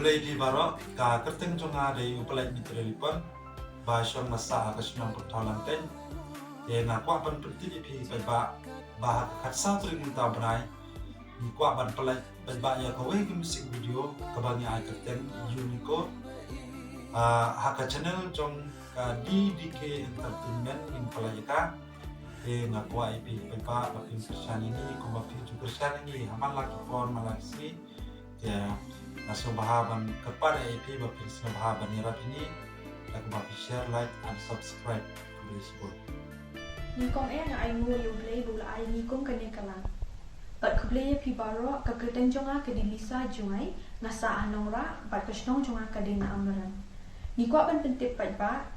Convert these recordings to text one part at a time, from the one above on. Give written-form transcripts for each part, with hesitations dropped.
Play di barok ka kerteng jonga de upalai mitrelipon basyong masa kasunang pertalanten ye ngakwa ban perti pi ba bahat khatsa tring ta brai ngakwa ban palai ba ya ko we musik video kabanya ai kerteng unico haka channel jong ka DDK Entertainment in palai ka ngakwa ip ba pin kersan ini ko ba pin kersan ini hamal lagi form malasi ya naso bahaban kepada IP bapin bahaban ni ini aku bapi share, like, and subscribe to this book. Ni kong na ay mo yung play bula ay ni kong kanya kalang. Bat ko play pi baro kaketeng jonga kadilisa jungay ngasa anong ra bat kasnong jonga kading na amaran. Ni ko ban pentip pat ba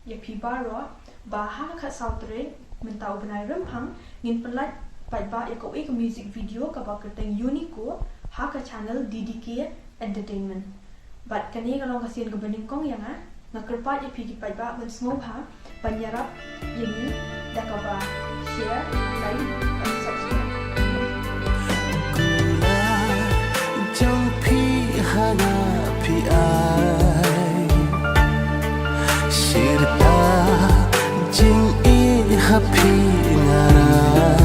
ya pi baro baha ka sautre mentau benai rempang ngin pelat pat ba ya ko music video ka ba keteng unico haka channel DDK Entertainment. Bat kani kalau kasihan kebening kong yang nakerpat ya pigi pat ba ban semua ha banyarap ini dah kaba share, like, and subscribe. Jong pi hana pi ai sirta jing i happy ngara